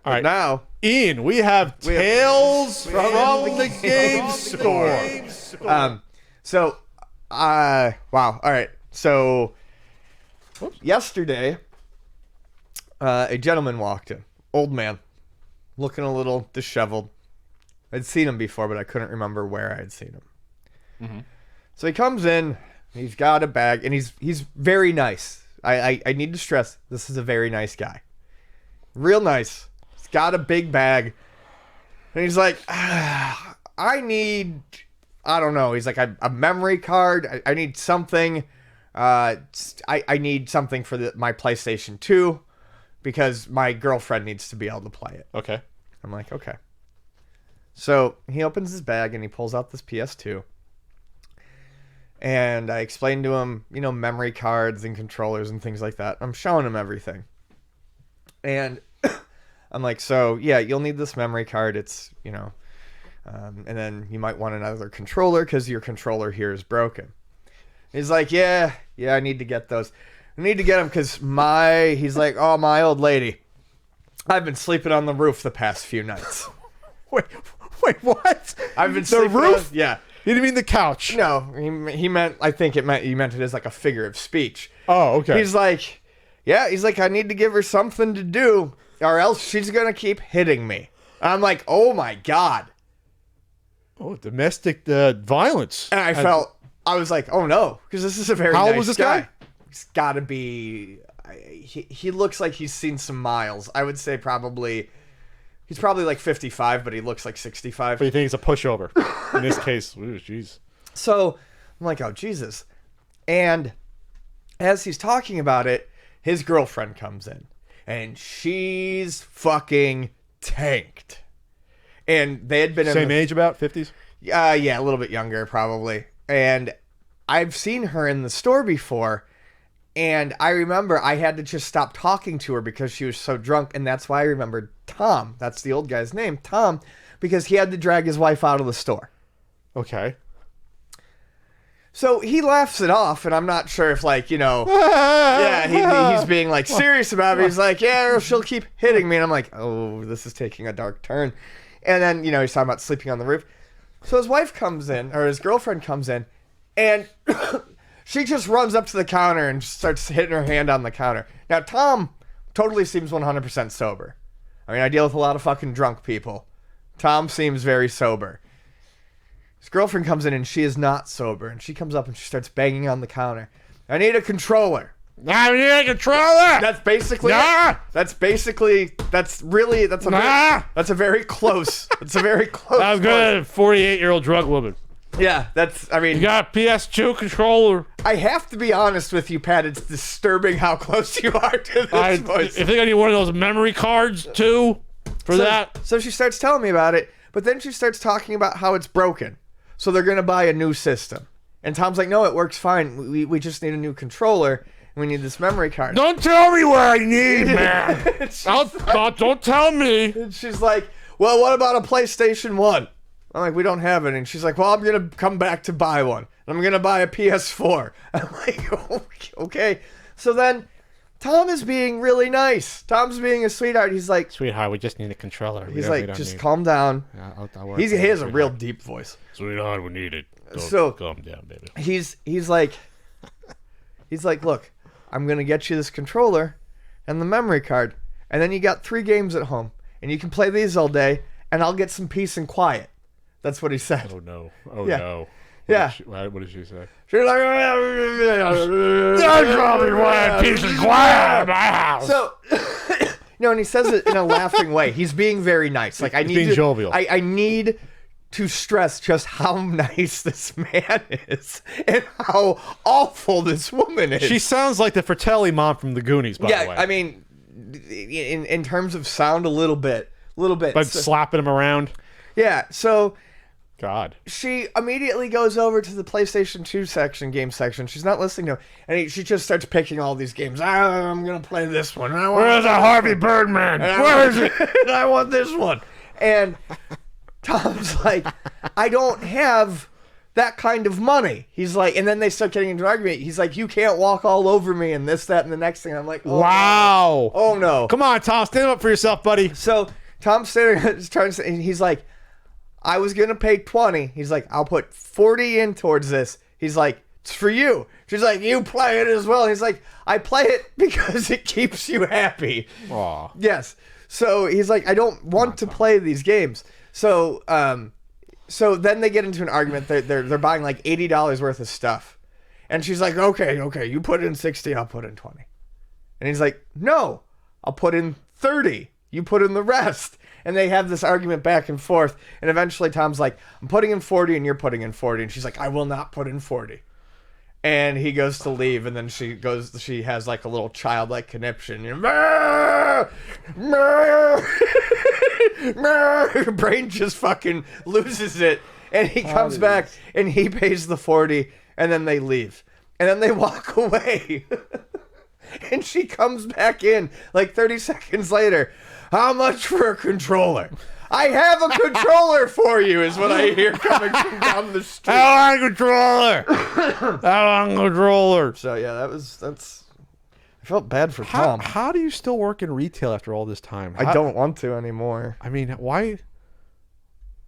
All right. Now, Ian, we have Tales from the Game Store. Wow. All right. So, yesterday, a gentleman walked in. Old man. Looking a little disheveled. I'd seen him before, but I couldn't remember where I had seen him. Mm-hmm. So he comes in. He's got a bag, and he's very nice. I need to stress, this is a very nice guy. Real nice. He's got a big bag. And he's like, I need, I don't know. He's like, a memory card. I need something. I need something for my PlayStation 2 because my girlfriend needs to be able to play it. Okay. I'm like, okay. So he opens his bag and he pulls out this PS2. And I explained to him, memory cards and controllers and things like that. I'm showing him everything. And I'm like, so, yeah, you'll need this memory card. It's, and then you might want another controller because your controller here is broken. He's like, yeah, I need to get those. I need to get them because he's like, oh, my old lady. I've been sleeping on the roof the past few nights. Wait, what? I've been the sleeping roof? Yeah. You didn't mean the couch? No, he meant, I think he meant it as like a figure of speech. Oh, okay. He's like, I need to give her something to do or else she's going to keep hitting me. I'm like, oh my God. Oh, domestic violence. And I was like, oh no, because this is a very How nice old was this guy? He's got to be, he looks like he's seen some miles. I would say he's probably like 55, but he looks like 65. But you think it's a pushover? In this case, ooh, jeez. So I'm like, oh, Jesus. And as he's talking about it, his girlfriend comes in. And she's fucking tanked. And they had been Same age about, 50s? Yeah, a little bit younger, probably. And I've seen her in the store before. And I remember I had to just stop talking to her because she was so drunk. And that's why I remembered Tom. That's the old guy's name, Tom. Because he had to drag his wife out of the store. Okay. So he laughs it off, and I'm not sure if, like, he's being, like, serious about it. He's like, yeah, she'll keep hitting me. And I'm like, oh, this is taking a dark turn. And then, he's talking about sleeping on the roof. So his wife comes in, or his girlfriend comes in, and she just runs up to the counter and starts hitting her hand on the counter. Now, Tom totally seems 100% sober. I mean, I deal with a lot of fucking drunk people. Tom seems very sober. His girlfriend comes in and she is not sober. And she comes up and she starts banging on the counter. I need a controller. I need a controller. That's basically nah. That's a very close. It's a very close. I'm good. 48-year-old drunk woman. Yeah, you got a PS2 controller. I have to be honest with you, Pat. It's disturbing how close you are to this voice. I think I need one of those memory cards too for that. So she starts telling me about it, but then she starts talking about how it's broken. So they're going to buy a new system. And Tom's like, no, it works fine. We just need a new controller. And we need this memory card. Don't tell me what I need, man. Don't tell me. And she's like, well, what about a PlayStation 1? I'm like, we don't have it. And she's like, well, I'm going to come back to buy one. I'm going to buy a PS4. I'm like, okay. So then Tom is being really nice. Tom's being a sweetheart. He's like, sweetheart, we just need a controller. He's like, just calm down. Yeah, he has a real deep voice. Sweetheart, we need it. Calm down, baby. He's like, look, I'm going to get you this controller and the memory card. And then you got 3 games at home. And you can play these all day. And I'll get some peace and quiet. That's what he said. Oh, no. No. What did she say? She's like, don't call me one peace and quiet in my house. So, and he says it in a laughing way. He's being very nice. Like, He's being jovial. I need to stress just how nice this man is and how awful this woman is. She sounds like the Fratelli mom from the Goonies, by the way. Yeah, I mean, in terms of sound, a little bit. But slapping him around. Yeah, so God. She immediately goes over to the PlayStation 2 game section. She's not listening to him. And she just starts picking all these games. I'm going to play this one. Where's the Harvey Birdman? Where is it? And I want this one. And Tom's like, I don't have that kind of money. He's like, and then they start getting into an argument. He's like, you can't walk all over me and this, that, and the next thing. I'm like, oh, wow. no. Oh, no. Come on, Tom. Stand up for yourself, buddy. So Tom's standing, trying to say, and he's like, I was going to pay 20. He's like, I'll put 40 in towards this. He's like, it's for you. She's like, you play it as well. He's like, I play it because it keeps you happy. Aw. Yes. So he's like, I don't want to play these games. So, so then they get into an argument. They're buying like $80 worth of stuff, and she's like, okay, you put in 60, I'll put in 20, and he's like, no, I'll put in 30, you put in the rest, and they have this argument back and forth, and eventually Tom's like, I'm putting in 40, and you're putting in 40, and she's like, I will not put in 40. And he goes to leave, and then she has like a little childlike conniption. Her brain just fucking loses it. And he comes back, and he pays the 40, and then they leave. And then they walk away. And she comes back in like 30 seconds later. How much for a controller? I have a controller for you, is what I hear coming from down the street. I want a controller. I want a controller. So yeah, that's. I felt bad for Tom. How do you still work in retail after all this time? I don't want to anymore. I mean, why?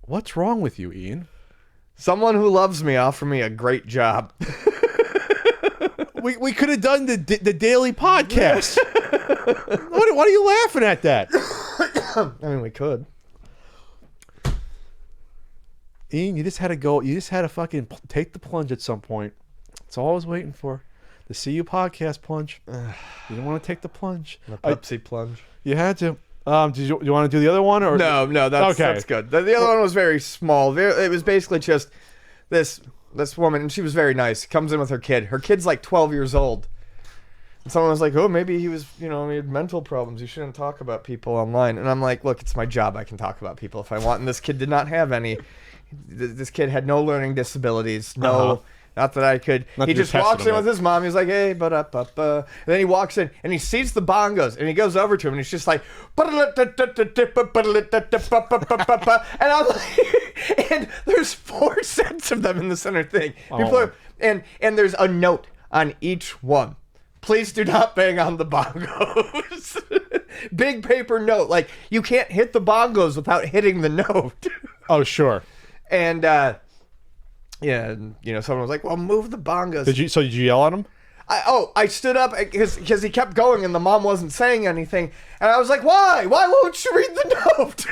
What's wrong with you, Ian? Someone who loves me offered me a great job. We could have done the daily podcast. Why are you laughing at that? I mean, we could. Ian, you just had to go. You just had to fucking take the plunge at some point. That's all I was waiting for. The CU podcast plunge. You didn't want to take the plunge. The Pepsi plunge. You had to. Did you want to do the other one? Or No, that's okay. That's good. The other one was very small. It was basically just this woman, and she was very nice. Comes in with her kid. Her kid's like 12 years old. And someone was like, oh, maybe he was, he had mental problems. You shouldn't talk about people online. And I'm like, look, it's my job. I can talk about people if I want. And this kid did not have any. This kid had no learning disabilities. No, not that I could. He just walks in with his mom. He's like, hey, and then he walks in and he sees the bongos and he goes over to him and he's just like, and I'm like, and there's 4 sets of them in the center thing. People are, and there's a note on each one. Please do not bang on the bongos. Big paper note. Like, you can't hit the bongos without hitting the note. Oh, sure. And, yeah, someone was like, well, move the bongos. Did you yell at him? I stood up because he kept going and the mom wasn't saying anything. And I was like, why? Why won't you read the note?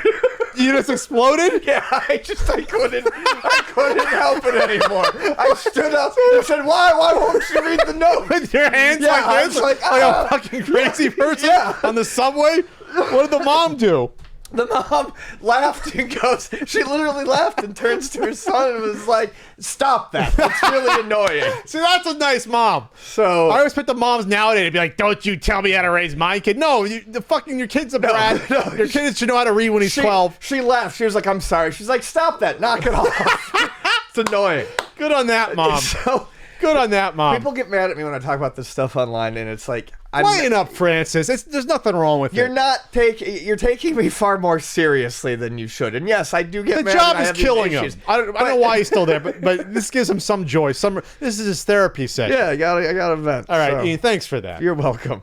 You just exploded? Yeah, I couldn't help it anymore. I stood up and said, why won't you read the note? With your hands Yeah, I like was this? like, a fucking crazy person Yeah. on the subway? What did the mom do? The mom laughed and goes, she literally laughed and turns to her son and was like, stop that. It's really annoying. See, that's a nice mom. So I respect the moms nowadays to be like, don't you tell me how to raise my kid. No, your kid's a brat. no, your kid should know how to read when he's 12. She laughed. She was like, I'm sorry. She's like, stop that. Knock it off. It's annoying. Good on that, mom. So Good on that, mom. people get mad at me when I talk about this stuff online, and it's like, Lighten up, Francis. There's nothing wrong with you're it. you're taking me far more seriously than you should. And yes, I do get The mad. job and I is have these killing him. issues. I don't know why he's still there, but this gives him some joy. This is his therapy session. Yeah, I got a vent. All right, so. Ian, thanks for that. You're welcome.